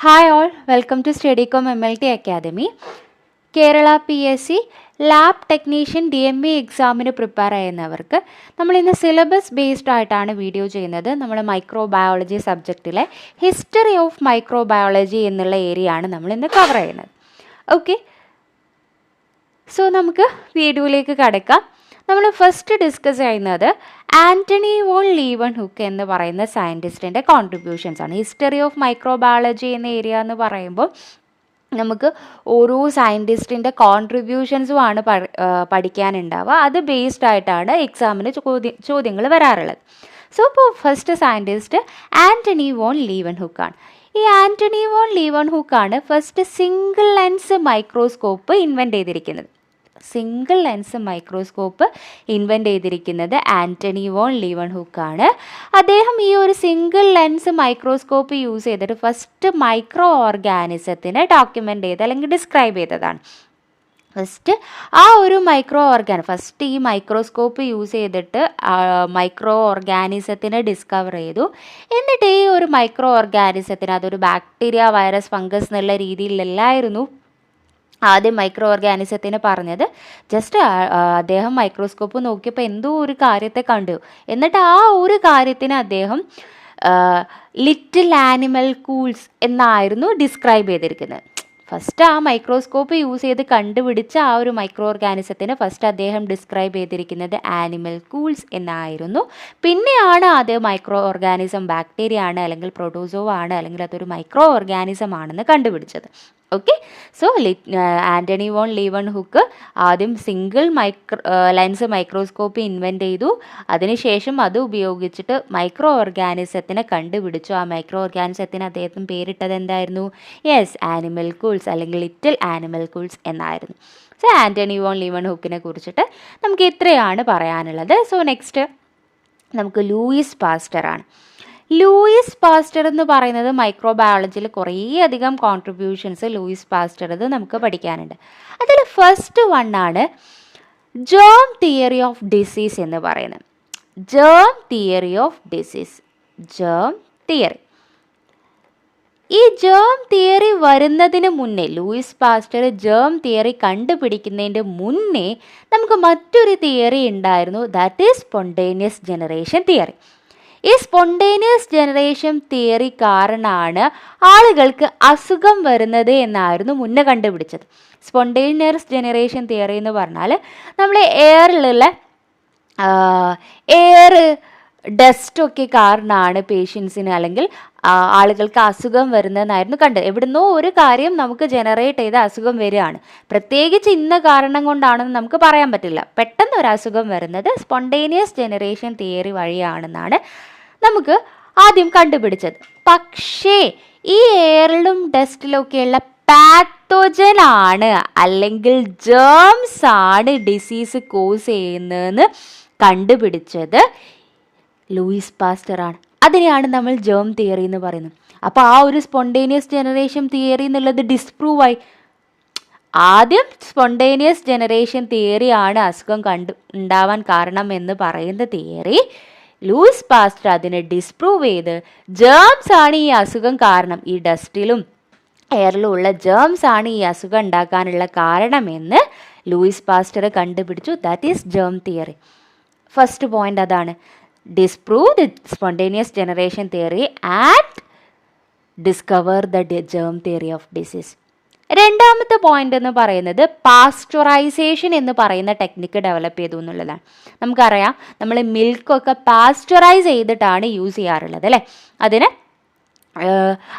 Hi all, welcome to Studycom MLT academy. Kerala PSC lab technician DME എക്സാമിന് prepare ചെയ്യുന്നവർക്ക് നമ്മൾ ഇന്ന് സിലബസ് ബേസ്ഡ് ആയിട്ടാണ് വീഡിയോ ചെയ്യുന്നത്. നമ്മൾ മൈക്രോബയോളജി സബ്ജക്റ്റിലെ ഹിസ്റ്ററി ഓഫ് മൈക്രോബയോളജി എന്നുള്ള ഏരിയ ആണ് നമ്മൾ ഇന്ന് കവർ ചെയ്യുന്നത്. ഓക്കെ, സോ നമുക്ക് വീഡിയോയിലേക്ക് കടക്കാം. നമ്മൾ ഫസ്റ്റ് ഡിസ്കസ് ചെയ്യുന്നത് ആൻ്റണി വോൺ ലീവൻഹുക്ക് എന്ന് പറയുന്ന സയൻറ്റിസ്റ്റിൻ്റെ കോൺട്രിബ്യൂഷൻസ് ആണ്. ഹിസ്റ്ററി ഓഫ് മൈക്രോബയോളജി എന്ന ഏരിയ എന്ന് പറയുമ്പോൾ നമുക്ക് ഓരോ സയൻറ്റിസ്റ്റിൻ്റെ കോൺട്രിബ്യൂഷൻസുമാണ് പഠിക്കാനുണ്ടാവുക. അത് ബേസ്ഡ് ആയിട്ടാണ് എക്സാമിന് ചോദ്യങ്ങൾ വരാറുള്ളത്. സോ ഇപ്പോൾ ഫസ്റ്റ് സയൻറ്റിസ്റ്റ് ആൻ്റണി വോൺ ലീവൻഹുക്കാണ്. ഈ ആൻ്റണി വോൺ ലീവൻഹുക്കാണ് first single lens microscope invent ചെയ്തിരിക്കുന്നത്. സിംഗിൾ ലെൻസ് മൈക്രോസ്കോപ്പ് ഇൻവെൻറ്റ് ചെയ്തിരിക്കുന്നത് ആൻ്റണി വോൺ ലീവൻഹുക്കാണ്. അദ്ദേഹം ഈ ഒരു സിംഗിൾ ലെൻസ് മൈക്രോസ്കോപ്പ് യൂസ് ചെയ്തിട്ട് ഫസ്റ്റ് മൈക്രോ ഓർഗാനിസത്തിനെ ഡോക്യുമെൻ്റ് ചെയ്ത് അല്ലെങ്കിൽ ഡിസ്ക്രൈബ് ചെയ്തതാണ്. ഫസ്റ്റ് ആ ഒരു ഫസ്റ്റ് ഈ മൈക്രോസ്കോപ്പ് യൂസ് ചെയ്തിട്ട് മൈക്രോ ഓർഗാനിസത്തിനെ ഡിസ്കവർ ചെയ്തു. എന്നിട്ട് ഈ ഒരു മൈക്രോ ഓർഗാനിസത്തിന് അതൊരു ബാക്ടീരിയ, വൈറസ്, ഫംഗസ് എന്നുള്ള രീതിയിലല്ലായിരുന്നു ആദ്യം മൈക്രോ ഓർഗാനിസത്തിന് പറഞ്ഞത്. ജസ്റ്റ് അദ്ദേഹം മൈക്രോസ്കോപ്പ് നോക്കിയപ്പോൾ എന്തോ ഒരു കാര്യത്തെ കണ്ടു. എന്നിട്ട് ആ ഒരു കാര്യത്തിന് അദ്ദേഹം ലിറ്റിൽ ആനിമൽ കൂൾസ് എന്നായിരുന്നു ഡിസ്ക്രൈബ് ചെയ്തിരിക്കുന്നത്. ഫസ്റ്റ് ആ മൈക്രോസ്കോപ്പ് യൂസ് ചെയ്ത് കണ്ടുപിടിച്ച ആ ഒരു മൈക്രോ ഓർഗാനിസത്തിന് ഫസ്റ്റ് അദ്ദേഹം ഡിസ്ക്രൈബ് ചെയ്തിരിക്കുന്നത് ആനിമൽ കൂൾസ് എന്നായിരുന്നു. പിന്നെയാണ് അത് മൈക്രോ ഓർഗാനിസം ബാക്ടീരിയ ആണ് അല്ലെങ്കിൽ പ്രോട്ടോസോവ ആണ് അല്ലെങ്കിൽ അതൊരു മൈക്രോ ഓർഗാനിസം ആണെന്ന് കണ്ടുപിടിച്ചത്. ഓക്കെ, സോ ആൻ്റണി വോൺ ലീവൻഹുക്ക് ആദ്യം സിംഗിൾ ലെൻസ് മൈക്രോസ്കോപ്പ് ഇൻവെൻറ്റ് ചെയ്തു. അതിനുശേഷം അത് ഉപയോഗിച്ചിട്ട് മൈക്രോ ഓർഗാനിസത്തിനെ കണ്ടുപിടിച്ചു. ആ മൈക്രോ ഓർഗാനിസത്തിന് അദ്ദേഹത്തിന് പേരിട്ടത് എന്തായിരുന്നു? യെസ്, ആനിമൽ കൂൾസ് അല്ലെങ്കിൽ ലിറ്റിൽ ആനിമൽ കൂൾസ് എന്നായിരുന്നു. സോ ആൻ്റണി വോൺ ലീവൻഹുക്കിനെ കുറിച്ചിട്ട് നമുക്ക് ഇത്രയാണ് പറയാനുള്ളത്. സോ നെക്സ്റ്റ് നമുക്ക് ലൂയിസ് പാസ്റ്റർ ആണ്. ലൂയിസ് പാസ്റ്റർ എന്ന് പറയുന്നത് മൈക്രോബയോളജിയിൽ കുറേയധികം കോൺട്രിബ്യൂഷൻസ് ലൂയിസ് പാസ്റ്റർ ഇത് നമുക്ക് പഠിക്കാനുണ്ട്. അതിൽ ഫസ്റ്റ് വണ്ണാണ് ജേം തിയറി ഓഫ് ഡിസീസ് എന്ന് പറയുന്നത്. Germ theory of disease, germ theory. ഈ ജേം തിയറി വരുന്നതിന് മുന്നേ, ലൂയിസ് പാസ്റ്റർ ജേം തിയറി കണ്ടുപിടിക്കുന്നതിൻ്റെ മുന്നേ നമുക്ക് മറ്റൊരു തിയറി ഉണ്ടായിരുന്നു, that is spontaneous generation theory. ഈ സ്പോണ്ടേനിയസ് ജനറേഷൻ തിയറി കാരണമാണ് ആളുകൾക്ക് അസുഖം വരുന്നത് എന്നായിരുന്നു മുന്നേ കണ്ടുപിടിച്ചത്. സ്പോണ്ടേനിയസ് ജനറേഷൻ തിയറി എന്ന് പറഞ്ഞാൽ നമ്മൾ എയറിലുള്ള ഡസ്റ്റൊക്കെ കാരണമാണ് പേഷ്യൻസിന് അല്ലെങ്കിൽ ആളുകൾക്ക് അസുഖം വരുന്നതെന്നായിരുന്നു കണ്ടത്. എവിടുന്നോ ഒരു കാര്യം നമുക്ക് ജനറേറ്റ് ചെയ്ത് അസുഖം വരികയാണ്. പ്രത്യേകിച്ച് ഇന്ന കാരണം കൊണ്ടാണെന്ന് നമുക്ക് പറയാൻ പറ്റില്ല. പെട്ടെന്ന് ഒരു അസുഖം വരുന്നത് സ്പോണ്ടേനിയസ് ജനറേഷൻ തിയറി വഴിയാണെന്നാണ് നമുക്ക് ആദ്യം കണ്ടുപിടിച്ചത്. പക്ഷേ ഈ എയറിലും ഡസ്റ്റിലൊക്കെയുള്ള പാത്തോജൻ ആണ് അല്ലെങ്കിൽ ജേംസ് ആണ് ഡിസീസ് കോസ് ചെയ്യുന്നതെന്ന് കണ്ടുപിടിച്ചത് ലൂയിസ് പാസ്റ്റർ ആണ്. അതിനെയാണ് നമ്മൾ ജേം തിയറി എന്ന് പറയുന്നത്. അപ്പോൾ ആ ഒരു സ്പോണ്ടേനിയസ് ജനറേഷൻ തിയറി എന്നുള്ളത് ഡിസ്പ്രൂവ് ആയി. ആദ്യം സ്പോണ്ടേനിയസ് ജനറേഷൻ തിയറിയാണ് അസുഖം ഉണ്ടാവാൻ കാരണം എന്ന് പറയുന്ന തിയറി, ലൂയിസ് പാസ്റ്റർ അതിനെ ഡിസ്പ്രൂവ് ചെയ്ത് ജേംസ് ആണ് ഈ അസുഖം കാരണം, ഈ ഡസ്റ്റിലും എയറിലും ഉള്ള ജേംസ് ആണ് ഈ അസുഖം ഉണ്ടാക്കാനുള്ള കാരണമെന്ന് ലൂയിസ് പാസ്റ്റർ കണ്ടുപിടിച്ചു. That is germ theory. First point അതാണ്, disprove the spontaneous generation theory and discover the germ theory of disease. രണ്ടാമത്തെ പോയിന്റ് എന്ന് പറയുന്നത് പാസ്ചറൈസേഷൻ എന്ന് പറയുന്ന ടെക്നിക്ക് ഡെവലപ്പ് ചെയ്തു എന്നുള്ളതാണ്. നമുക്കറിയാം, നമ്മൾ മിൽക്കൊക്കെ പാസ്ചറൈസ് ചെയ്തിട്ടാണ് യൂസ് ചെയ്യാറുള്ളത് അല്ലേ.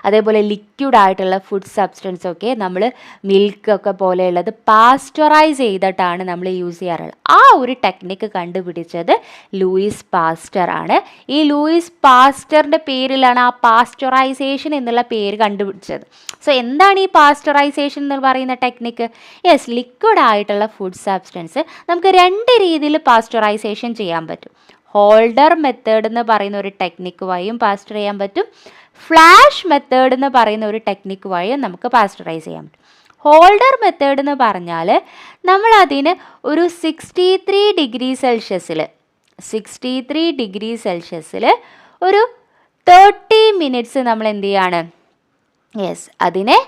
അതേപോലെ ലിക്വിഡ് ആയിട്ടുള്ള ഫുഡ് സബ്സ്റ്റൻസ് ഒക്കെ നമ്മൾ മിൽക്കൊക്കെ പോലെയുള്ളത് പാസ്ചറൈസ് ചെയ്തിട്ടാണ് നമ്മൾ യൂസ് ചെയ്യാറുള്ളത്. ആ ഒരു ടെക്നിക്ക് കണ്ടുപിടിച്ചത് ലൂയിസ് പാസ്റ്റർ ആണ്. ഈ ലൂയിസ് പാസ്റ്ററിൻ്റെ പേരിലാണ് ആ പാസ്ചറൈസേഷൻ എന്നുള്ള പേര് കണ്ടുപിടിച്ചത്. സോ എന്താണ് ഈ പാസ്ചറൈസേഷൻ എന്ന് പറയുന്ന ടെക്നിക്ക്? യെസ്, ലിക്വിഡ് ആയിട്ടുള്ള ഫുഡ് സബ്സ്റ്റൻസ് നമുക്ക് രണ്ട് രീതിയിൽ പാസ്ചറൈസേഷൻ ചെയ്യാൻ പറ്റും. ഹോൾഡർ മെത്തേഡ് എന്ന് പറയുന്ന ഒരു ടെക്നിക്ക് വഴിയും പാസ്ചർ ചെയ്യാൻ പറ്റും. ഫ്ലാഷ് മെത്തേഡ് എന്ന് പറയുന്ന ഒരു ടെക്നിക്ക് വഴിയും നമുക്ക് പാസ്ചറൈസ് ചെയ്യാൻ പറ്റും. ഹോൾഡർ മെത്തേഡ് എന്ന് പറഞ്ഞാൽ നമ്മളതിന് ഒരു 63 ഡിഗ്രി സെൽഷ്യസിൽ ഒരു 30 മിനിറ്റ്സ് നമ്മൾ എന്ത് ചെയ്യാണ്, യെസ്, അതിനെ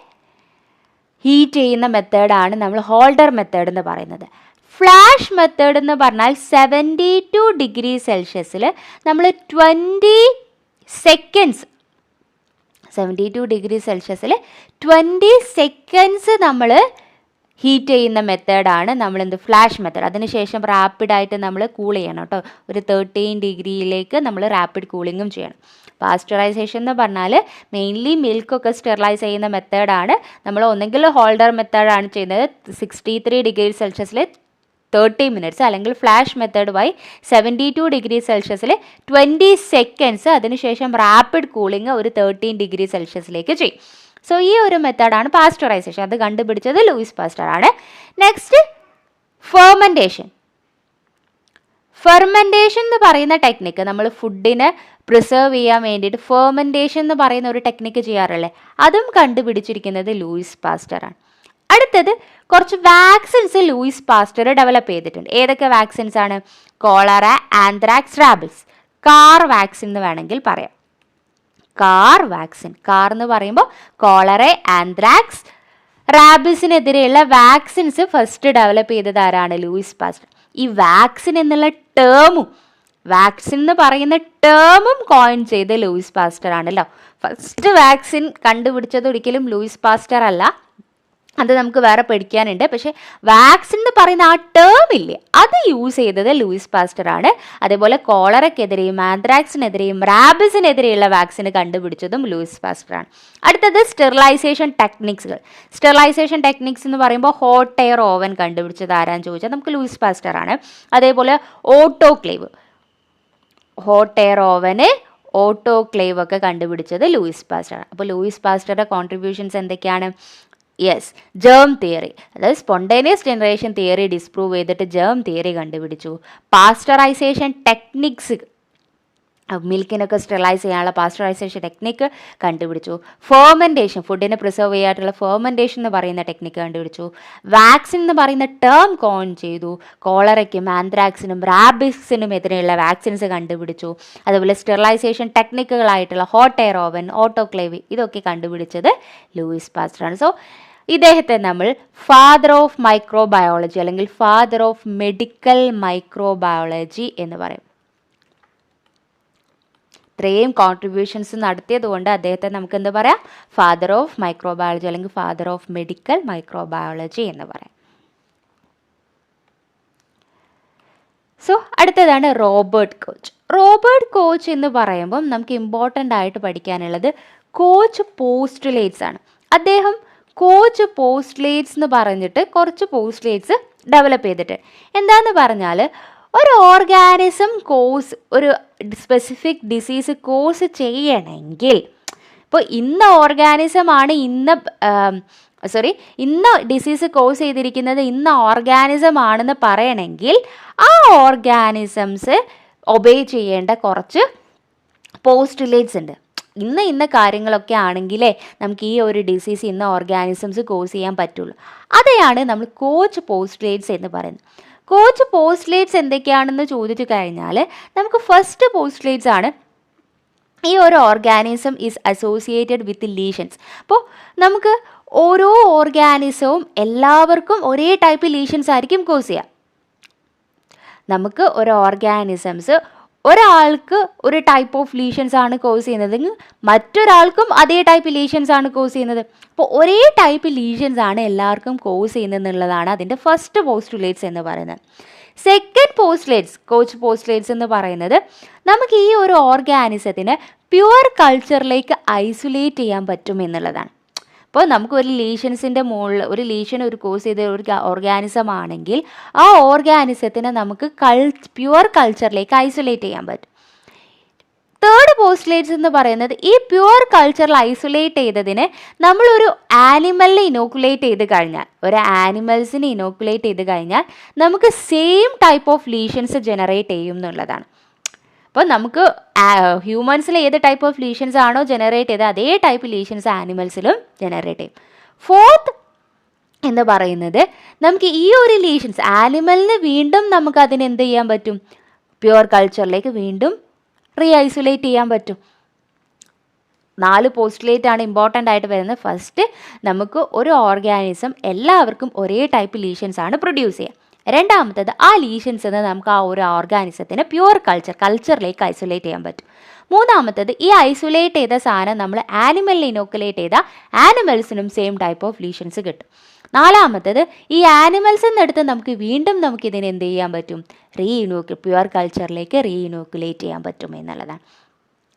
ഹീറ്റ് ചെയ്യുന്ന മെത്തേഡാണ് നമ്മൾ ഹോൾഡർ മെത്തേഡ് എന്ന് പറയുന്നത്. ഫ്ലാഷ് മെത്തേഡ് എന്ന് പറഞ്ഞാൽ 72°C നമ്മൾ 20 സെക്കൻഡ്സ് 72°C 20 സെക്കൻഡ്സ് നമ്മൾ ഹീറ്റ് ചെയ്യുന്ന മെത്തേഡാണ് നമ്മളെന്ത് ഫ്ലാഷ് മെത്തേഡ്. അതിനുശേഷം റാപ്പിഡായിട്ട് നമ്മൾ കൂൾ ചെയ്യണം കേട്ടോ. ഒരു 13 ഡിഗ്രിയിലേക്ക് നമ്മൾ റാപ്പിഡ് കൂളിങ്ങും ചെയ്യണം. പാസ്ചറൈസേഷൻ എന്ന് പറഞ്ഞാൽ മെയിൻലി മിൽക്കൊക്കെ സ്റ്റെറിലൈസ് ചെയ്യുന്ന മെത്തേഡാണ്. നമ്മൾ ഒന്നെങ്കിൽ ഹോൾഡർ മെത്തേഡാണ് ചെയ്യുന്നത് 63°C 30 മിനിറ്റ്സ്, അല്ലെങ്കിൽ flash method by 72°C 20 seconds, അതിനുശേഷം റാപ്പിഡ് കൂളിംഗ് ഒരു 13°C ചെയ്യും. സോ ഈ ഒരു മെത്തേഡാണ് പാസ്ചറൈസേഷൻ. അത് കണ്ടുപിടിച്ചത് ലൂയിസ് പാസ്റ്റർ ആണ്. Next fermentation. ഫെർമെൻറ്റേഷൻ എന്ന് പറയുന്ന ടെക്നിക്ക് നമ്മൾ ഫുഡിനെ പ്രിസർവ് ചെയ്യാൻ വേണ്ടിയിട്ട് ഫെർമെൻറ്റേഷൻ എന്ന് പറയുന്ന ഒരു ടെക്നിക്ക് ചെയ്യാറുള്ളത്, അതും കണ്ടുപിടിച്ചിരിക്കുന്നത് ലൂയിസ് പാസ്റ്ററാണ്. അടുത്തത് കുറച്ച് വാക്സിൻസ് ലൂയിസ് പാസ്റ്റർ ഡെവലപ്പ് ചെയ്തിട്ടുണ്ട്. ഏതൊക്കെ വാക്സിൻസ് ആണ്? Cholera, anthrax, rabies. Car vaccine എന്ന് വേണമെങ്കിൽ പറയാം. Car vaccine. കാർ എന്ന് പറയുമ്പോൾ കോളറ, ആന്ത്രാക്സ്, റാബിസിനെതിരെയുള്ള വാക്സിൻസ് ഫസ്റ്റ് ഡെവലപ്പ് ചെയ്തത് ആരാണ്? Louis Pasteur. ഈ വാക്സിൻ എന്നുള്ള ടേമും വാക്സിൻ എന്ന് പറയുന്ന ടേമും കോയിൻ ചെയ്ത് ലൂയിസ് പാസ്റ്റർ ആണല്ലോ. ഫസ്റ്റ് വാക്സിൻ കണ്ടുപിടിച്ചത് ഒരിക്കലും ലൂയിസ് പാസ്റ്റർ അല്ല, അത് നമുക്ക് വേറെ പഠിക്കാനുണ്ട്. പക്ഷേ വാക്സിൻ എന്ന് പറയുന്ന ആ ടേം ഇല്ലേ, അത് യൂസ് ചെയ്തത് ലൂയിസ് പാസ്റ്റർ ആണ്. അതേപോലെ കോളറയ്ക്കെതിരെയും ആന്ത്രാക്സിനെതിരെയും റാബിസിനെതിരെയുള്ള വാക്സിൻ കണ്ടുപിടിച്ചതും ലൂയിസ് പാസ്റ്റർ ആണ്. അടുത്തത് സ്റ്റെറിലൈസേഷൻ ടെക്നിക്സുകൾ. സ്റ്റെറിലൈസേഷൻ ടെക്നിക്സ് എന്ന് പറയുമ്പോൾ ഹോട്ട് എയർ ഓവൻ കണ്ടുപിടിച്ചത് ആരാന്ന് ചോദിച്ചാൽ നമുക്ക് ലൂയിസ് പാസ്റ്റർ ആണ്. അതേപോലെ autoclave, hot air oven, autoclave ഒക്കെ കണ്ടുപിടിച്ചത് ലൂയിസ് പാസ്റ്റർ ആണ്. അപ്പോൾ ലൂയിസ് പാസ്റ്ററുടെ കോൺട്രിബ്യൂഷൻസ് എന്തൊക്കെയാണ്? യെസ്, ജേം തിയറി, അതായത് സ്പോണ്ടേനിയസ് ജനറേഷൻ തിയറി ഡിസ്പ്രൂവ് ചെയ്തിട്ട് ജേം തിയറി കണ്ടുപിടിച്ചു. പാസ്റ്ററൈസേഷൻ ടെക്നിക്സ്, മിൽക്കിനൊക്കെ സ്റ്റെറിലൈസ് ചെയ്യാനുള്ള പാസ്റ്ററൈസേഷൻ ടെക്നിക്ക് കണ്ടുപിടിച്ചു. ഫെർമെൻറ്റേഷൻ, ഫുഡിനെ പ്രിസർവ് ചെയ്യാനുള്ള ഫെർമെൻറ്റേഷൻ എന്ന് പറയുന്ന ടെക്നിക്ക് കണ്ടുപിടിച്ചു. വാക്സിൻ എന്ന് പറയുന്ന ടേം കോയിൻ ചെയ്തു. കോളറയ്ക്കും ആന്ത്രാക്സിനും റാബിസിനും എതിരെയുള്ള വാക്സിൻസ് കണ്ടുപിടിച്ചു. അതുപോലെ സ്റ്റെറിലൈസേഷൻ ടെക്നിക്കുകളായിട്ടുള്ള ഹോട്ട് എയർ ഓവൻ, ഓട്ടോക്ലേവ്, ഇതൊക്കെ കണ്ടുപിടിച്ചത് ലൂയിസ് പാസ്റ്ററാണ്. സോ ഇദ്ദേഹത്തെ നമ്മൾ ഫാദർ ഓഫ് മൈക്രോബയോളജി അല്ലെങ്കിൽ ഫാദർ ഓഫ് മെഡിക്കൽ മൈക്രോബയോളജി എന്ന് പറയും. ഇത്രയും കോൺട്രിബ്യൂഷൻസ് നടത്തിയത് കൊണ്ട് അദ്ദേഹത്തെ നമുക്ക് എന്ത് പറയാം? ഫാദർ ഓഫ് മൈക്രോബയോളജി അല്ലെങ്കിൽ ഫാദർ ഓഫ് മെഡിക്കൽ മൈക്രോബയോളജി എന്ന് പറയാം. സോ അടുത്തതാണ് റോബർട്ട് കോച്ച്. റോബർട്ട് കോച്ച് എന്ന് പറയുമ്പം നമുക്ക് ഇമ്പോർട്ടൻ്റ് ആയിട്ട് പഠിക്കാനുള്ളത് കോച്ച് പോസ്റ്റുലേറ്റ്സ് ആണ്. അദ്ദേഹം കോച്ച് പോസ്റ്റുലേറ്റ്സ് എന്ന് പറഞ്ഞിട്ട് കുറച്ച് പോസ്റ്റുലേറ്റ്സ് ഡെവലപ്പ് ചെയ്തിട്ട് എന്താന്ന് പറഞ്ഞാൽ, ഒരു ഓർഗാനിസം ഒരു സ്പെസിഫിക് ഡിസീസ് കോസ് ചെയ്യണമെങ്കിൽ, ഇപ്പോൾ ഇന്ന ഓർഗാനിസമാണ് ഇന്ന ഡിസീസ് കോസ് ചെയ്തിരിക്കുന്നത് ഇന്ന ഓർഗാനിസം ആണെന്ന് പറയണമെങ്കിൽ ആ ഓർഗാനിസംസ് ഒബേ ചെയ്യേണ്ട കുറച്ച് പോസ്റ്റുലേറ്റ്സ് ഉണ്ട്. ഇന്ന കാര്യങ്ങളൊക്കെ ആണെങ്കിലേ നമുക്ക് ഈ ഒരു ഡിസീസ് ഇന്ന ഓർഗാനിസംസ് കോസ് ചെയ്യാൻ പറ്റുള്ളൂ. അതെയാണ് നമ്മൾ കോച്ച് പോസ്റ്റുലേറ്റ്സ് എന്ന് പറയുന്നത്. കോച്ച് പോസ്റ്റുലേറ്റ്സ് എന്തൊക്കെയാണെന്ന് ചോദിച്ചു കഴിഞ്ഞാൽ നമുക്ക് ഫസ്റ്റ് പോസ്റ്റുലേറ്റ്സ് ആണ് ഈ ഒരു organism is associated with lesions. അപ്പോൾ നമുക്ക് ഓരോ ഓർഗാനിസവും എല്ലാവർക്കും ഒരേ ടൈപ്പ് ലീഷൻസ് ആയിരിക്കും കോസ് ചെയ്യുക. നമുക്ക് ഒരു ഓർഗാനിസംസ് ഒരാൾക്ക് ഒരു ടൈപ്പ് ഓഫ് ലീഷൻസ് ആണ് കോസ് ചെയ്യുന്നതെങ്കിൽ മറ്റൊരാൾക്കും അതേ ടൈപ്പ് ലീഷൻസ് ആണ് കോസ് ചെയ്യുന്നത്. അപ്പോൾ ഒരേ ടൈപ്പ് ലീഷൻസ് ആണ് എല്ലാവർക്കും കോസ് ചെയ്യുന്നതെന്നുള്ളതാണ് അതിൻ്റെ ഫസ്റ്റ് പോസ്റ്റുലേറ്റ്സ് എന്ന് പറയുന്നത്. സെക്കൻഡ് പോസ്റ്റുലേറ്റ്സ്, കോച്ച് പോസ്റ്റുലേറ്റ്സ് എന്ന് പറയുന്നത് നമുക്ക് ഈ ഒരു ഓർഗാനിസത്തിനെ പ്യുവർ കൾച്ചറിലേക്ക് ഐസൊലേറ്റ് ചെയ്യാൻ പറ്റും എന്നുള്ളതാണ്. അപ്പോൾ നമുക്ക് ഒരു ലീഷൻസിൻ്റെ മുകളിൽ ഒരു ലീഷൻ ഒരു കോസ് ചെയ്ത ഒരു ഓർഗാനിസം ആണെങ്കിൽ ആ ഓർഗാനിസത്തിനെ നമുക്ക് പ്യുവർ കൾച്ചറിലേക്ക് ഐസൊലേറ്റ് ചെയ്യാൻ പറ്റും. തേർഡ് പോസ്റ്റുലേറ്റ്സ് എന്ന് പറയുന്നത് ഈ പ്യുവർ കൾച്ചറിൽ ഐസൊലേറ്റ് ചെയ്തതിനെ നമ്മളൊരു ആനിമലിനെ ഇനോക്കുലേറ്റ് ചെയ്ത് കഴിഞ്ഞാൽ, ഒരു ആനിമൽസിനെ ഇനോക്കുലേറ്റ് ചെയ്ത് കഴിഞ്ഞാൽ നമുക്ക് same type of lesions generate ചെയ്യും എന്നുള്ളതാണ്. അപ്പോൾ നമുക്ക് ഹ്യൂമൻസിൽ ഏത് ടൈപ്പ് ഓഫ് ലീഷൻസ് ആണോ ജനറേറ്റ് ചെയ്തത് അതേ ടൈപ്പ് ലീഷൻസ് ആനിമൽസിലും ജനറേറ്റ് ചെയ്യും. ഫോർത്ത് എന്ന് പറയുന്നത് നമുക്ക് ഈ ഒരു ലീഷൻസ് ആനിമലിന് വീണ്ടും നമുക്ക് അതിന് എന്ത് ചെയ്യാൻ പറ്റും? പ്യുവർ കൾച്ചറിലേക്ക് വീണ്ടും ഐസൊലേറ്റ് ചെയ്യാൻ പറ്റും. 4 പോസ്റ്റുലേറ്റ് ആണ് ഇമ്പോർട്ടൻ്റ് ആയിട്ട് വരുന്നത്. ഫസ്റ്റ്, നമുക്ക് ഒരു ഓർഗാനിസം എല്ലാവർക്കും ഒരേ ടൈപ്പ് ലീഷൻസ് ആണ് പ്രൊഡ്യൂസ് ചെയ്യുക. രണ്ടാമത്തത്, ആ ലീഷൻസ് നമുക്ക് ആ ഒരു ഓർഗാനിസത്തിന് പ്യുവർ കൾച്ചറിലേക്ക് ഐസൊലേറ്റ് ചെയ്യാൻ പറ്റും. മൂന്നാമത്തത്, ഈ ഐസൊലേറ്റ് ചെയ്ത സാധനം നമ്മൾ ആനിമലിനെ ഇനോക്കുലേറ്റ് ചെയ്താൽ ആനിമൽസിനും സെയിം ടൈപ്പ് ഓഫ് ലീഷൻസ് കിട്ടും. നാലാമത്തത്, ഈ ആനിമൽസിൽ നിന്നെടുത്ത് നമുക്കിതിനെ എന്ത് ചെയ്യാൻ പറ്റും, പ്യുവർ കൾച്ചറിലേക്ക് റീഇനോക്കുലേറ്റ് ചെയ്യാൻ പറ്റും എന്നുള്ളതാണ്.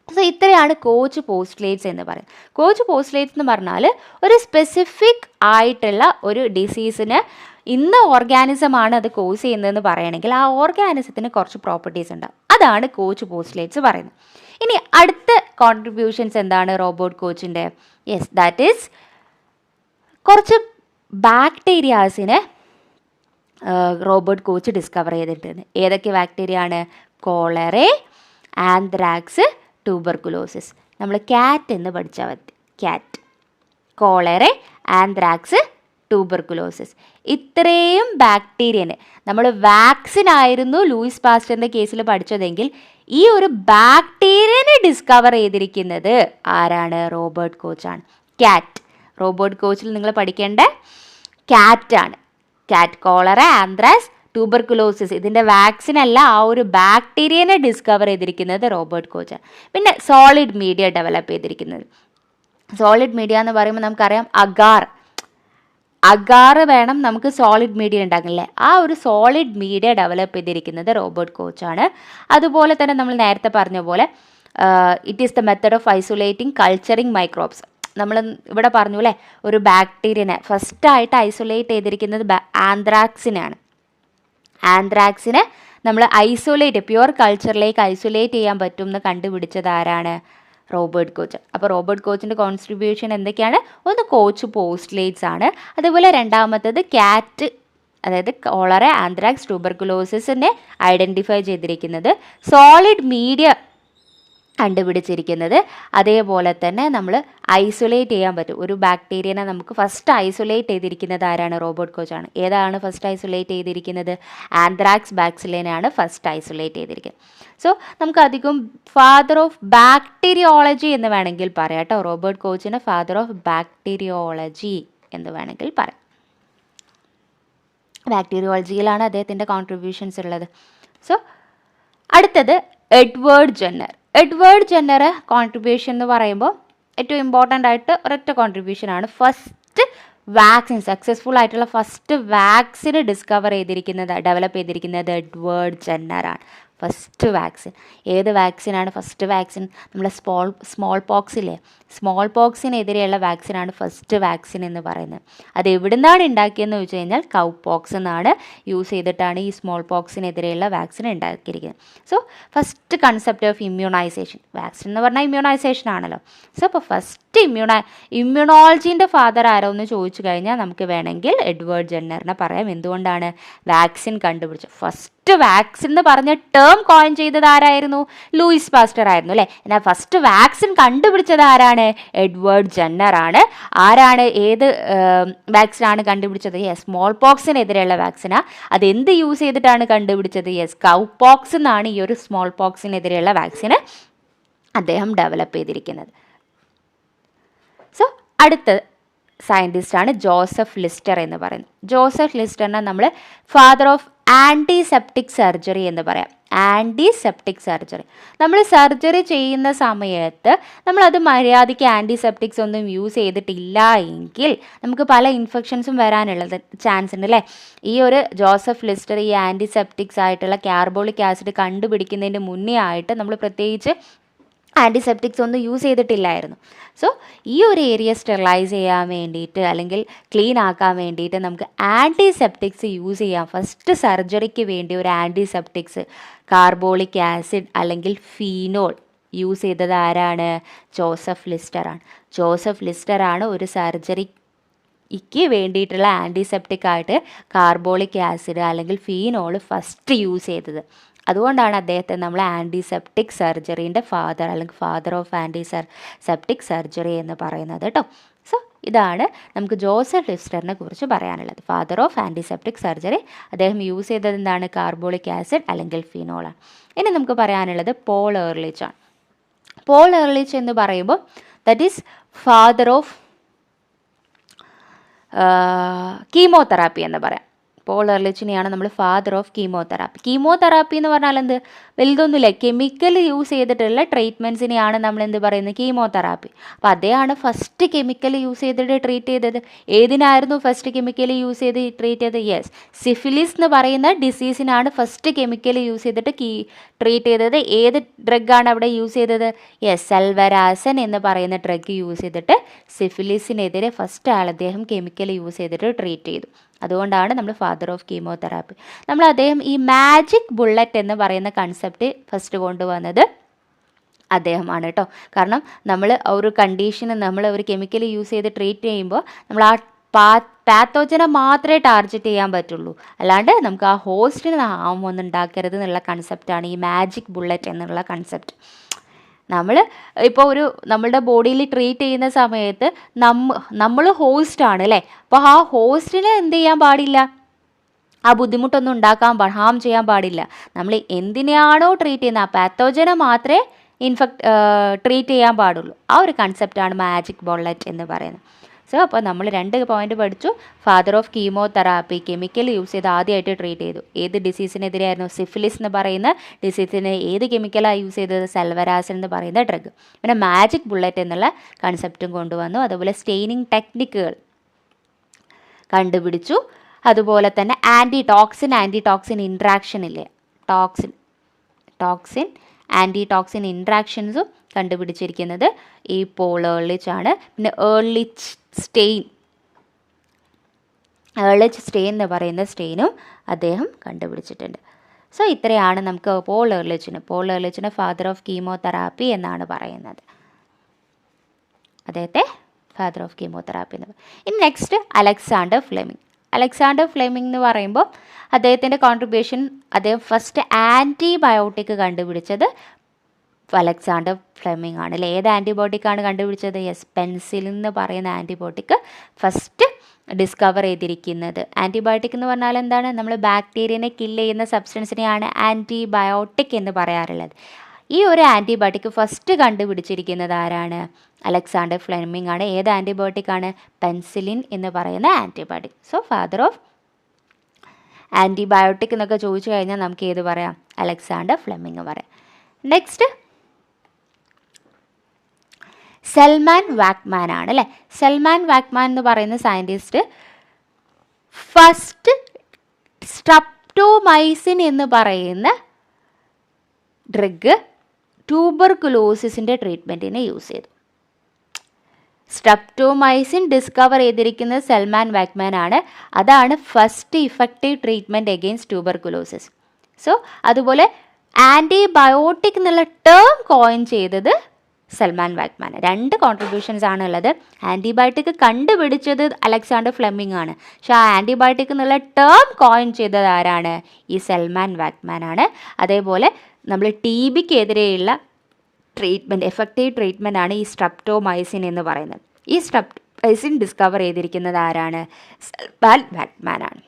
സോ ഇത്രയാണ് കോച്ച് പോസ്റ്റുലേറ്റ്സ് എന്ന് പറയുന്നത്. കോച്ച് പോസ്റ്റുലേറ്റ്സ് എന്ന് പറഞ്ഞാൽ ഒരു സ്പെസിഫിക് ആയിട്ടുള്ള ഒരു ഡിസീസിന് ഇന്ന ഓർഗാനിസമാണ് അത് കോസ് ചെയ്യുന്നതെന്ന് പറയണമെങ്കിൽ ആ ഓർഗാനിസത്തിന് കുറച്ച് പ്രോപ്പർട്ടീസ് ഉണ്ടാവും. അതാണ് കോച്ച് പോസ്റ്റുലേറ്റ്സ് പറയുന്നത്. ഇനി അടുത്ത കോൺട്രിബ്യൂഷൻസ് എന്താണ് റോബോട്ട് കോച്ചിൻ്റെ? യെസ്, ദാറ്റ് ഈസ് കുറച്ച് ബാക്ടീരിയാസിനെ റോബോട്ട് കോച്ച് ഡിസ്കവർ ചെയ്തിട്ടുണ്ട്. ഏതൊക്കെ ബാക്ടീരിയ ആണ്? Cholera, anthrax, tuberculosis. നമ്മൾ ക്യാറ്റ് എന്ന് പഠിച്ചാൽ മതി. Cat, cholera, anthrax, tuberculosis. ഇത്രയും ബാക്ടീരിയനെ നമ്മൾ വാക്സിൻ ആയിരുന്നു ലൂയിസ് പാസ്റ്ററിൻ്റെ കേസിൽ പഠിച്ചതെങ്കിൽ ഈ ഒരു ബാക്ടീരിയനെ ഡിസ്കവർ ചെയ്തിരിക്കുന്നത് ആരാണ്? റോബർട്ട് കോച്ചാണ്. ക്യാറ്റ്, റോബോട്ട് കോച്ചിൽ നിങ്ങൾ പഠിക്കേണ്ട ക്യാറ്റാണ്. ക്യാറ്റ്, കോളറ, ആന്ത്രാക്സ്, ട്യൂബർകുലോസിസ് ഇതിൻ്റെ വാക്സിൻ അല്ല, ആ ഒരു ബാക്ടീരിയനെ ഡിസ്കവർ ചെയ്തിരിക്കുന്നത് റോബർട്ട് കോച്ചാണ്. പിന്നെ സോളിഡ് മീഡിയ ഡെവലപ്പ് ചെയ്തിരിക്കുന്നത്. സോളിഡ് മീഡിയ എന്ന് പറയുമ്പോൾ നമുക്കറിയാം അഗാർ വേണം നമുക്ക് സോളിഡ് മീഡിയ ഉണ്ടാക്കില്ലേ. ആ ഒരു സോളിഡ് മീഡിയ ഡെവലപ്പ് ചെയ്തിരിക്കുന്നത് റോബർട്ട് കോച്ചാണ്. അതുപോലെ തന്നെ നമ്മൾ നേരത്തെ പറഞ്ഞ പോലെ it is the method of isolating culturing microbes. നമ്മൾ ഇവിടെ പറഞ്ഞു അല്ലേ, ഒരു ബാക്ടീരിയനെ ഫസ്റ്റായിട്ട് ഐസൊലേറ്റ് ചെയ്തിരിക്കുന്നത് ആന്ത്രാക്സിനാണ്. ആന്ത്രാക്സിനെ നമ്മൾ പ്യുവർ കൾച്ചറിലേക്ക് ഐസൊലേറ്റ് ചെയ്യാൻ പറ്റും എന്ന് കണ്ടുപിടിച്ചത് ആരാണ്? Robert coach. അപ്പോൾ റോബർട്ട് കോച്ചിൻ്റെ കോൺട്രിബ്യൂഷൻ എന്തൊക്കെയാണ്? ഒന്ന് കോച്ച് പോസ്റ്റുലേറ്റ്സ് ആണ്. അതുപോലെ രണ്ടാമത്തത് ക്യാറ്റ്, അതായത് കോളറ, ആന്ത്രാക്സ്, ട്യൂബർകുലോസിസിനെ ഐഡൻറ്റിഫൈ ചെയ്തിരിക്കുന്നത്, സോളിഡ് മീഡിയ കണ്ടുപിടിച്ചിരിക്കുന്നത്. അതേപോലെ തന്നെ നമ്മൾ ഐസൊലേറ്റ് ചെയ്യാൻ പറ്റും ഒരു ബാക്ടീരിയനെ. നമുക്ക് ഫസ്റ്റ് ഐസൊലേറ്റ് ചെയ്തിരിക്കുന്നത് ആരാണ്? റോബർട്ട് കോച്ചാണ്. ഏതാണ് ഫസ്റ്റ് ഐസൊലേറ്റ് ചെയ്തിരിക്കുന്നത്? ആന്ത്രാക്സ് ബാക്സിലിനെയാണ് ഫസ്റ്റ് ഐസൊലേറ്റ് ചെയ്തിരിക്കുന്നത്. സോ നമുക്ക് അധികം ഫാദർ ഓഫ് ബാക്ടീരിയോളജി എന്ന് വേണമെങ്കിൽ പറയാം കേട്ടോ. റോബർട്ട് കോച്ചിന് ഫാദർ ഓഫ് ബാക്ടീരിയോളജി എന്ന് വേണമെങ്കിൽ പറയാം. ബാക്ടീരിയോളജിയിലാണ് അദ്ദേഹത്തിൻ്റെ കോൺട്രിബ്യൂഷൻസ് ഉള്ളത്. സോ അടുത്തത് എഡ്വേർഡ് ജെന്നർ കോൺട്രിബ്യൂഷൻ എന്ന് പറയുമ്പോൾ ഏറ്റവും ഇമ്പോർട്ടൻ്റ് ആയിട്ട് ഒരൊറ്റ കോൺട്രിബ്യൂഷനാണ്. ഫസ്റ്റ് വാക്സിൻ, സക്സസ്ഫുൾ ആയിട്ടുള്ള ഫസ്റ്റ് വാക്സിൻ ഡെവലപ്പ് ചെയ്തിരിക്കുന്നത് എഡ്വേർഡ് ജെന്നറാണ്. ഫസ്റ്റ് വാക്സിൻ ഏത് വാക്സിനാണ്? ഫസ്റ്റ് വാക്സിൻ നമ്മളെ സ്മോൾ പോക്സില്ലേ, സ്മോൾ പോക്സിനെതിരെയുള്ള വാക്സിനാണ് ഫസ്റ്റ് വാക്സിൻ എന്ന് പറയുന്നത്. അത് എവിടെ നിന്നാണ് ഉണ്ടാക്കിയെന്ന് ചോദിച്ചു കഴിഞ്ഞാൽ കൗ പോക്സ് എന്നാണ് യൂസ് ചെയ്തിട്ടാണ് ഈ സ്മോൾ പോക്സിനെതിരെയുള്ള വാക്സിൻ ഉണ്ടാക്കിയിരിക്കുന്നത്. So first concept of immunization, vaccine എന്ന് പറഞ്ഞാൽ ഇമ്മ്യൂണൈസേഷൻ ആണല്ലോ. സോ അപ്പോൾ ഫസ്റ്റ് ഇമ്മ്യൂണോളജീൻ്റെ ഫാദർ ആരോ എന്ന് ചോദിച്ചു കഴിഞ്ഞാൽ നമുക്ക് വേണമെങ്കിൽ എഡ്വേർഡ് ജെന്നറിനെ പറയാം. എന്തുകൊണ്ടാണ്? വാക്സിൻ കണ്ടുപിടിച്ചത്. ഫസ്റ്റ് വാക്സിൻ എന്ന് പറഞ്ഞ ടേം കോയിൻ ചെയ്തത് ആരായിരുന്നു? ലൂയിസ് പാസ്റ്റർ ആയിരുന്നു അല്ലേ. എന്നാൽ ഫസ്റ്റ് വാക്സിൻ കണ്ടുപിടിച്ചത് ആരാണ്? എഡ്വേർഡ് ജെന്നർ ആണ്. ആരാണ്? ഏത് വാക്സിനാണ് കണ്ടുപിടിച്ചത്? യെസ്, സ്മോൾ പോക്സിനെതിരെയുള്ള വാക്സിനാണ്. അതെന്ത് യൂസ് ചെയ്തിട്ടാണ് കണ്ടുപിടിച്ചത്? യെസ്, കൗ പോക്സ് എന്നാണ് ഈ ഒരു സ്മോൾ പോക്സിനെതിരെയുള്ള വാക്സിന് അദ്ദേഹം ഡെവലപ്പ് ചെയ്തിരിക്കുന്നത്. സോ അടുത്ത സയൻറ്റിസ്റ്റാണ് ജോസഫ് ലിസ്റ്റർ എന്ന് പറയുന്നത്. ജോസഫ് ലിസ്റ്ററിനെ നമ്മൾ ഫാദർ ഓഫ് ആൻറ്റിസെപ്റ്റിക് സർജറി എന്ന് പറയാം. ആൻറ്റിസെപ്റ്റിക് സർജറി, നമ്മൾ സർജറി ചെയ്യുന്ന സമയത്ത് നമ്മളത് മര്യാദയ്ക്ക് ആൻറ്റിസെപ്റ്റിക്സ് ഒന്നും യൂസ് ചെയ്തിട്ടില്ല എങ്കിൽ നമുക്ക് പല ഇൻഫെക്ഷൻസും വരാനുള്ളത് ചാൻസ് ഉണ്ട് അല്ലേ. ഈ ഒരു ജോസഫ് ലിസ്റ്റർ ഈ ആൻറ്റിസെപ്റ്റിക്സ് ആയിട്ടുള്ള കാർബോളിക് ആസിഡ് കണ്ടുപിടിക്കുന്നതിന് മുന്നേ ആയിട്ട് നമ്മൾ പ്രത്യേകിച്ച് ആൻറ്റിസെപ്റ്റിക്സ് ഒന്നും യൂസ് ചെയ്തിട്ടില്ലായിരുന്നു. സോ ഈ ഒരു ഏരിയ സ്റ്റെറിലൈസ് ചെയ്യാൻ വേണ്ടിയിട്ട് അല്ലെങ്കിൽ ക്ലീൻ ആക്കാൻ വേണ്ടിയിട്ട് നമുക്ക് ആൻറ്റിസെപ്റ്റിക്സ് യൂസ് ചെയ്യാം. ഫസ്റ്റ് സർജറിക്ക് വേണ്ടി ഒരു ആൻറ്റിസെപ്റ്റിക്സ് കാർബോളിക് ആസിഡ് അല്ലെങ്കിൽ ഫീനോൾ യൂസ് ചെയ്തത് ആരാണ്? ജോസഫ് ലിസ്റ്ററാണ്. ജോസഫ് ലിസ്റ്ററാണ് ഒരു സർജറിക്ക് വേണ്ടിയിട്ടുള്ള ആൻറ്റിസെപ്റ്റിക് ആയിട്ട് കാർബോളിക് ആസിഡ് അല്ലെങ്കിൽ ഫീനോൾ ഫസ്റ്റ് യൂസ് ചെയ്തത്. അതുകൊണ്ടാണ് അദ്ദേഹത്തെ നമ്മൾ ആൻറ്റിസെപ്റ്റിക് സർജറീൻ്റെ ഫാദർ അല്ലെങ്കിൽ ഫാദർ ഓഫ് ആൻറ്റിസെപ്റ്റിക് സർജറി എന്ന് പറയുന്നത് കേട്ടോ. സോ ഇതാണ് നമുക്ക് ജോസഫ് ലിസ്റ്ററിനെ കുറിച്ച് പറയാനുള്ളത്. Father of antiseptic surgery. അദ്ദേഹം യൂസ് ചെയ്തത് എന്താണ്? കാർബോളിക് ആസിഡ് അല്ലെങ്കിൽ ഫിനോളാണ്. ഇനി നമുക്ക് പറയാനുള്ളത് പോൾ എർലിച്ച് ആണ്. പോൾ എർലിച്ച് എന്ന് പറയുമ്പോൾ that is father of chemotherapy എന്ന് പറയാം. പോൾ എർലിച്ചിനെയാണ് നമ്മൾ ഫാദർ ഓഫ് കീമോതെറാപ്പി. കീമോതെറാപ്പി എന്ന് പറഞ്ഞാൽ എന്ത്, വലുതൊന്നുമില്ല, കെമിക്കൽ യൂസ് ചെയ്തിട്ടുള്ള ട്രീറ്റ്മെൻറ്റ്സിനെയാണ് നമ്മൾ എന്ത് പറയുന്നത്, കീമോതെറാപ്പി. അപ്പോൾ അദ്ദേഹമാണ് ഫസ്റ്റ് കെമിക്കൽ യൂസ് ചെയ്തിട്ട് ട്രീറ്റ് ചെയ്തത്. ഏതിനായിരുന്നു ഫസ്റ്റ് കെമിക്കൽ യൂസ് ചെയ്ത് ട്രീറ്റ് ചെയ്തത്? യെസ്, സിഫിലിസ് എന്ന് പറയുന്ന ഡിസീസിനാണ് ഫസ്റ്റ് കെമിക്കൽ യൂസ് ചെയ്തിട്ട് ട്രീറ്റ് ചെയ്തത്. ഏത് ഡ്രഗാണ് അവിടെ യൂസ് ചെയ്തത്? യെസ്, സൽവരാസൻ എന്ന് പറയുന്ന ഡ്രഗ് യൂസ് ചെയ്തിട്ട് സിഫിലിസിനെതിരെ ഫസ്റ്റ് അദ്ദേഹം കെമിക്കൽ യൂസ് ചെയ്തിട്ട് ട്രീറ്റ് ചെയ്തു. അതുകൊണ്ടാണ് നമ്മൾ ഫാദർ ഓഫ് കീമോതെറാപ്പി. നമ്മൾ അദ്ദേഹം ഈ മാജിക് ബുള്ളറ്റ് എന്ന് പറയുന്ന കൺസെപ്റ്റ് ഫസ്റ്റ് കൊണ്ടുവന്നത് അദ്ദേഹമാണ് കേട്ടോ. കാരണം നമ്മൾ ഒരു കണ്ടീഷന് നമ്മൾ ഒരു കെമിക്കൽ യൂസ് ചെയ്ത് ട്രീറ്റ് ചെയ്യുമ്പോൾ നമ്മൾ ആ പാത്തോജനെ മാത്രമേ ടാർഗറ്റ് ചെയ്യാൻ പറ്റുള്ളൂ, അല്ലാണ്ട് നമുക്ക് ആ ഹോസ്റ്റിന് ഹാം ഒന്നും ഉണ്ടാക്കരുത് എന്നുള്ള കൺസെപ്റ്റാണ് ഈ മാജിക് ബുള്ളറ്റ് എന്നുള്ള കൺസെപ്റ്റ്. നമ്മൾ ഇപ്പോൾ നമ്മളുടെ ബോഡിയിൽ ട്രീറ്റ് ചെയ്യുന്ന സമയത്ത് നമ്മൾ ഹോസ്റ്റാണ് അല്ലേ. അപ്പോൾ ആ ഹോസ്റ്റിന് എന്ത് ചെയ്യാൻ പാടില്ല, ആ ബുദ്ധിമുട്ടൊന്നും ഹാം ചെയ്യാൻ പാടില്ല. നമ്മൾ എന്തിനെയാണോ ട്രീറ്റ് ചെയ്യുന്നത് ആ പാത്തോജനെ മാത്രമേ ട്രീറ്റ് ചെയ്യാൻ പാടുള്ളൂ. ആ ഒരു കൺസെപ്റ്റാണ് മാജിക് ബുള്ളറ്റ് എന്ന് പറയുന്നത്. സോ അപ്പോൾ നമ്മൾ 2 പോയിന്റ് പഠിച്ചു. Father of chemotherapy, chemical use ചെയ്ത് ആദ്യമായിട്ട് ട്രീറ്റ് ചെയ്തു. ഏത് ഡിസീസിനെതിരെയായിരുന്നു? സിഫിലിസ് എന്ന് പറയുന്ന ഡിസീസിന് ഏത് കെമിക്കലാണ് യൂസ് ചെയ്തത്? സൽവരാസൻ എന്ന് പറയുന്ന ഡ്രഗ്. പിന്നെ മാജിക് ബുള്ളറ്റ് എന്നുള്ള കൺസെപ്റ്റും കൊണ്ടുവന്നു. അതുപോലെ സ്റ്റെയിനിങ് ടെക്നിക്കുകൾ കണ്ടുപിടിച്ചു. അതുപോലെ തന്നെ ആൻറ്റി ടോക്സിൻ ഇൻട്രാക്ഷൻ ഇല്ലേ, ആൻറ്റി ടോക്സിൻ ഇൻട്രാക്ഷൻസും കണ്ടുപിടിച്ചിരിക്കുന്നത് ഈ പോൾ എർലിച്ച് ആണ്. പിന്നെ ഏർലിച്ച് സ്റ്റെയിൻ എന്ന് പറയുന്ന സ്റ്റെയിനും അദ്ദേഹം കണ്ടുപിടിച്ചിട്ടുണ്ട്. സോ ഇത്രയാണ് നമുക്ക് പോൾ എർലിച്ചിന് ഫാദർ ഓഫ് കീമോതെറാപ്പി എന്നാണ് പറയുന്നത്. അദ്ദേഹത്തെ ഫാദർ ഓഫ് കീമോതെറാപ്പി എന്ന് പറയും. ഇനി നെക്സ്റ്റ് അലക്സാണ്ടർ ഫ്ലെമിംഗ് എന്ന് പറയുമ്പോൾ അദ്ദേഹത്തിൻ്റെ കോൺട്രിബ്യൂഷൻ, അദ്ദേഹം ഫസ്റ്റ് ആൻറ്റിബയോട്ടിക് കണ്ടുപിടിച്ചത് അലക്സാണ്ടർ ഫ്ലെമിംഗ് ആണ് അല്ലേ. ഏത് ആൻറ്റിബയോട്ടിക്കാണ് കണ്ടുപിടിച്ചത്? യെസ്, പെൻസിലിൻ എന്ന് പറയുന്ന ആൻറ്റിബയോട്ടിക് ഫസ്റ്റ് ഡിസ്കവർ ചെയ്തിരിക്കുന്നത്. ആൻറ്റിബയോട്ടിക് എന്ന് പറഞ്ഞാൽ എന്താണ്? നമ്മൾ ബാക്ടീരിയനെ കില്ല് ചെയ്യുന്ന സബ്സ്റ്റൻസിനെയാണ് ആൻറ്റിബയോട്ടിക് എന്ന് പറയാറുള്ളത്. ഈ ഒരു ആൻറ്റിബയോട്ടിക് ഫസ്റ്റ് കണ്ടുപിടിച്ചിരിക്കുന്നത് ആരാണ്? അലക്സാണ്ടർ ഫ്ലെമിംഗ് ആണ്. ഏത് ആൻറ്റിബയോട്ടിക്കാണ്? പെൻസിലിൻ എന്ന് പറയുന്ന antibiotic. So father of antibiotic എന്നൊക്കെ ചോദിച്ചു കഴിഞ്ഞാൽ നമുക്ക് ഏത് പറയാം? അലക്സാണ്ടർ ഫ്ലെമിംഗ് പറയാം. നെക്സ്റ്റ് സെൽമാൻ വാക്മാൻ ആണ് അല്ലേ. സെൽമാൻ വാക്മാൻ എന്ന് പറയുന്ന സയൻറ്റിസ്റ്റ് ഫസ്റ്റ് സ്ട്രെപ്റ്റോമൈസിൻ എന്ന് പറയുന്ന ഡ്രഗ് ട്യൂബർകുലോസിസിൻ്റെ ട്രീറ്റ്മെൻറ്റിന് യൂസ് ചെയ്തു. സ്ട്രെപ്റ്റോമൈസിൻ ഡിസ്കവർ ചെയ്തിരിക്കുന്നത് സെൽമാൻ വാക്മാൻ ആണ്. അതാണ് first effective treatment against tuberculosis. So അതുപോലെ ആൻറ്റിബയോട്ടിക് എന്നുള്ള ടേം കോയിൻ ചെയ്തത് സെൽമാൻ വാക്മാൻ. 2 കോൺട്രിബ്യൂഷൻസ് ആണ് ഉള്ളത്. ആൻറ്റിബയോട്ടിക് കണ്ടുപിടിച്ചത് അലക്സാണ്ടർ ഫ്ലെമിംഗ് ആണ്. പക്ഷെ ആ ആൻറ്റിബയോട്ടിക് എന്നുള്ള ടേം കോയിൻ ചെയ്തത് ആരാണ്? ഈ സെൽമാൻ വാക്മാൻ ആണ്. അതേപോലെ നമ്മൾ TBക്കെതിരെയുള്ള എഫക്റ്റീവ് ട്രീറ്റ്മെൻ്റ് ആണ് ഈ സ്ട്രെപ്റ്റോമൈസിൻ എന്ന് പറയുന്നത്. ഈ സ്ട്രെപ്റ്റോമൈസിൻ ഡിസ്കവർ ചെയ്തിരിക്കുന്നത് ആരാണ്? സെൽമാൻ വാക്മാൻ ആണ്.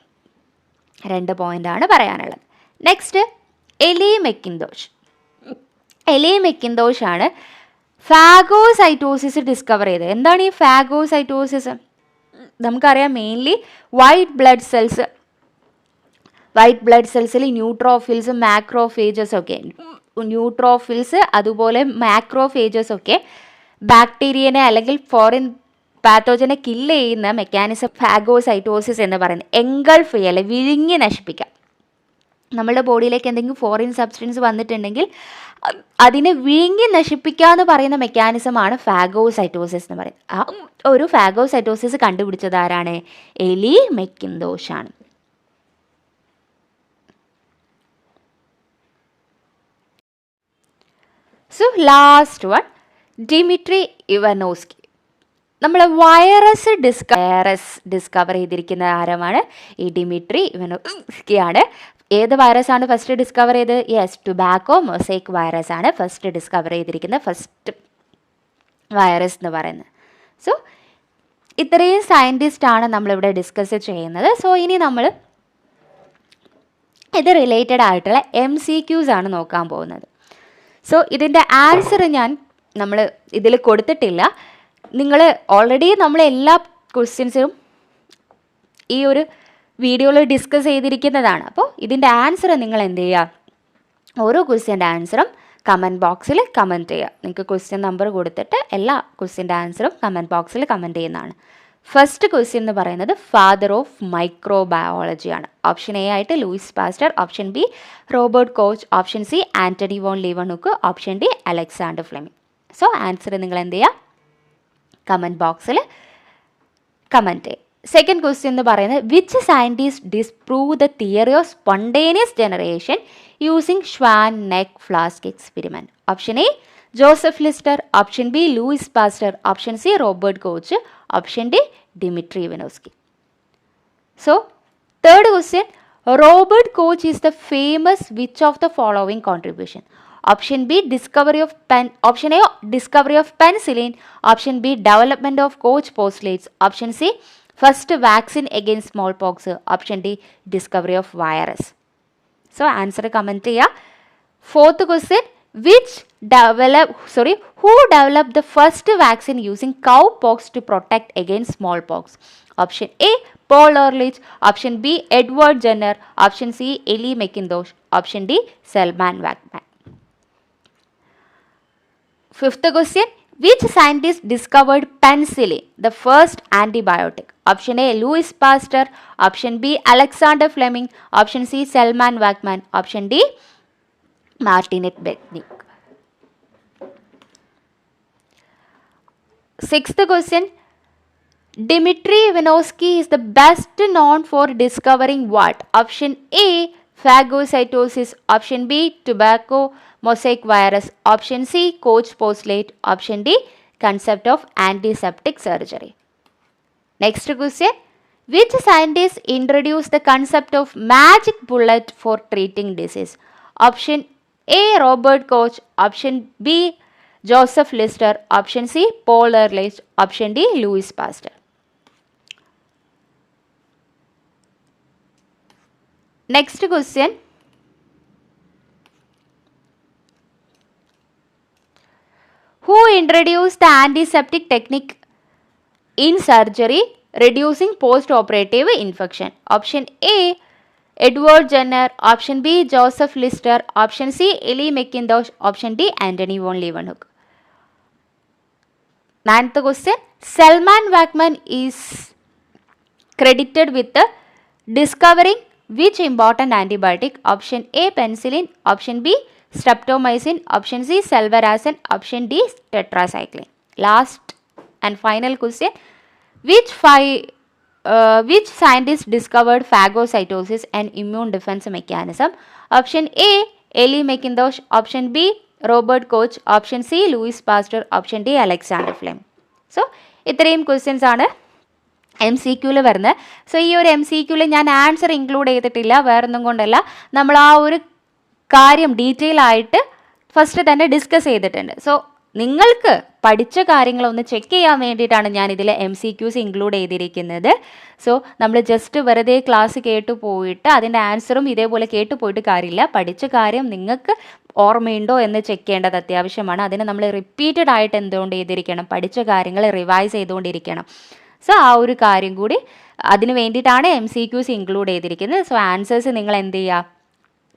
2 പോയിൻ്റാണ് പറയാനുള്ളത്. നെക്സ്റ്റ് എലി മെക്കിൻതോഷ് ആണ് ഫാഗോസൈറ്റോസിസ് ഡിസ്കവർ ചെയ്തത്. എന്താണ് ഈ ഫാഗോസൈറ്റോസിസ്? നമുക്കറിയാം മെയിൻലി വൈറ്റ് ബ്ലഡ് സെൽസിൽ ന്യൂട്രോഫിൽസ്, മാക്രോഫേജസ് ഒക്കെ, ന്യൂട്രോഫിൽസ് അതുപോലെ മാക്രോഫേജസ് ഒക്കെ ബാക്ടീരിയനെ അല്ലെങ്കിൽ ഫോറിൻ പാത്തോജനെ കില്ല് ചെയ്യുന്ന മെക്കാനിസം ഫാഗോസൈറ്റോസിസ് എന്ന് പറയുന്നത്. എൻഗൾഫ് ചെയ്യല്ലേ, വിഴുങ്ങി നശിപ്പിക്കാം. നമ്മളുടെ ബോഡിയിലേക്ക് എന്തെങ്കിലും ഫോറിൻ സബ്സ്റ്റൻസ് വന്നിട്ടുണ്ടെങ്കിൽ അതിനെ വിഴുങ്ങി നശിപ്പിക്കുക എന്ന് പറയുന്ന മെക്കാനിസമാണ് ഫാഗോസൈറ്റോസിസ് എന്ന് പറയുന്നത്. ആ ഒരു ഫാഗോസൈറ്റോസിസ് കണ്ടുപിടിച്ചത് ആരാണ്? എലി മെക്കിൻതോഷ് ആണ്. So last one Dmitri Ivanovsky. നമ്മൾ വൈറസ് ഡിസ്കവർ ചെയ്തിരിക്കുന്ന ആരമാണ്? ഈ ഡിമിട്രി ഇവനോസ്കി ആണ്. ഏത് വൈറസാണ് ഫസ്റ്റ് ഡിസ്കവർ ചെയ്തത്? യെസ്, ടുബാക്കോ മൊസൈക്ക് വൈറസ് ആണ് ഫസ്റ്റ് ഡിസ്കവർ ചെയ്തിരിക്കുന്ന ഫസ്റ്റ് വൈറസ് എന്ന് പറയുന്നത്. സോ ഇത്രയും സയൻറ്റിസ്റ്റാണ് നമ്മളിവിടെ ഡിസ്കസ് ചെയ്യുന്നത്. സോ ഇനി നമ്മൾ ഇത് റിലേറ്റഡ് ആയിട്ടുള്ള MCQs ആണ് നോക്കാൻ പോകുന്നത്. സോ ഇതിൻ്റെ ആൻസർ ഞാൻ നമ്മൾ ഇതിൽ കൊടുത്തിട്ടില്ല. നിങ്ങൾ ഓൾറെഡി നമ്മൾ എല്ലാ ക്വസ്റ്റ്യൻസും ഈ ഒരു വീഡിയോയിൽ ഡിസ്കസ് ചെയ്തിരിക്കുന്നതാണ്. അപ്പോൾ ഇതിൻ്റെ ആൻസർ നിങ്ങൾ എന്ത് ചെയ്യുക, ഓരോ ക്വസ്റ്റ്യൻ്റെ ആൻസറും കമൻറ്റ് ബോക്സിൽ കമൻറ്റ് ചെയ്യുക. നിങ്ങൾക്ക് ക്വസ്റ്റ്യൻ നമ്പർ കൊടുത്തിട്ട് എല്ലാ ക്വസ്റ്റ്യൻ്റെ ആൻസറും കമൻറ്റ് ബോക്സിൽ കമൻറ്റ് ചെയ്യുന്നതാണ്. ഫസ്റ്റ് ക്വസ്റ്റ്യൻ എന്ന് പറയുന്നത് ഫാദർ ഓഫ് മൈക്രോബയോളജിയാണ്. ഓപ്ഷൻ എ ആയിട്ട് Louis Pasteur, option B Robert Koch, option C Antony van Leeuwenhoek, option D Alexander Fleming. So answer നിങ്ങൾ എന്ത് ചെയ്യുക, കമൻറ്റ് ബോക്സിൽ കമൻറ്റ് ചെയ്യുക. സെക്കൻഡ് ക്വസ്റ്റ്യൻ എന്ന് പറയുന്നത് which scientist disprove the theory of spontaneous generation using Schwann neck flask experiment. Option A Joseph ലിസ്റ്റർ, option B Luis Pasteur, option C Robert Koch, option D Dmitry Ivanovsky. So third question Robert coach is the famous which of the following contribution. Option B option A discovery of penicillin, option B development of coach postulates, option C first vaccine against small pox, option D discovery of virus. So answer comment ചെയ്യുക. Fourth question who developed the first vaccine using cowpox to protect against smallpox? Option A Paul Ehrlich, option B Edward Jenner, option C Ellie McIntosh, option D Selman Waksman. Fifth question, which scientist discovered penicillin, the first antibiotic? Option A Louis Pasteur, option B Alexander Fleming, option C Selman Waksman, option D Martinet Becknick. Sixth question, Dmitry Ivanovsky is the best known for discovering what? Option A phagocytosis, option B tobacco mosaic virus, option C Koch postulate, option D concept of antiseptic surgery. Next question, which scientist introduced the concept of magic bullet for treating disease? Option A Robert Koch, option B Joseph Lister, option C Paul Ehrlich, option D Louis Pasteur. Next question, who introduced the antiseptic technique in surgery reducing post-operative infection? Option A Edward Jenner, option B Joseph Lister, option C Ellie McIntosh, option D Anthony von Leeuwenhoek. Ninth question, Selman Waksman is credited with discovering which important antibiotic? Option A penicillin, option B streptomycin, option C salvarsan, option D tetracycline. Last and final question, which scientist discovered phagocytosis and immune defense mechanism? Option A Ellie McIntosh, option B Robert Koch, option C Louis Pasteur, option D Alexander Fleming. So ഇത്രയും questions ആണ് MCQയിൽ വരുന്നത്. So ഈ ഒരു MCQയിൽ ഞാൻ answer include ചെയ്തിട്ടില്ല, വേറൊന്നും കൊണ്ടല്ല, നമ്മൾ ആ ഒരു കാര്യം ഡീറ്റെയിൽ ആയിട്ട് ഫസ്റ്റ് തന്നെ ഡിസ്കസ് ചെയ്തിട്ടുണ്ട്. സോ നിങ്ങൾക്ക് പഠിച്ച കാര്യങ്ങളൊന്ന് ചെക്ക് ചെയ്യാൻ വേണ്ടിയിട്ടാണ് ഞാൻ ഇതിൽ MCQs ഇൻക്ലൂഡ് ചെയ്തിരിക്കുന്നത്. സോ നമ്മൾ ജസ്റ്റ് വെറുതെ ക്ലാസ് കേട്ടു പോയിട്ട് അതിൻ്റെ ആൻസറും ഇതേപോലെ കേട്ടു പോയിട്ട് കാര്യമില്ല. പഠിച്ച കാര്യം നിങ്ങൾക്ക് ഓർമ്മയുണ്ടോ എന്ന് ചെക്ക് ചെയ്യേണ്ടത് അത്യാവശ്യമാണ്. അതിന് നമ്മൾ റിപ്പീറ്റഡ് ആയിട്ട് എന്തുകൊണ്ട് ചെയ്തിരിക്കണം, പഠിച്ച കാര്യങ്ങൾ റിവൈസ് ചെയ്തുകൊണ്ടിരിക്കണം. സോ ആ ഒരു കാര്യം കൂടി അതിന് വേണ്ടിയിട്ടാണ് MCQs ഇൻക്ലൂഡ് ചെയ്തിരിക്കുന്നത്. സോ ആൻസേഴ്സ് നിങ്ങൾ എന്ത് ചെയ്യുക,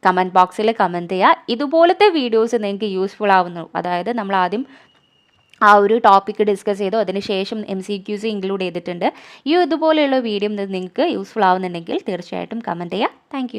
കമൻറ്റ് ബോക്സിൽ കമൻറ്റ് ചെയ്യുക. ഇതുപോലത്തെ വീഡിയോസ് നിങ്ങൾക്ക് യൂസ്ഫുൾ ആവുന്നു, അതായത് നമ്മൾ ആദ്യം ആ ഒരു ടോപ്പിക്ക് ഡിസ്കസ് ചെയ്തു, അതിനുശേഷം MCQs ഇൻക്ലൂഡ് ചെയ്തിട്ടുണ്ട്. ഇതുപോലെയുള്ള വീഡിയോ നിങ്ങൾക്ക് യൂസ്ഫുൾ ആവുന്നുണ്ടെങ്കിൽ തീർച്ചയായിട്ടും കമൻറ്റ് ചെയ്യുക. താങ്ക്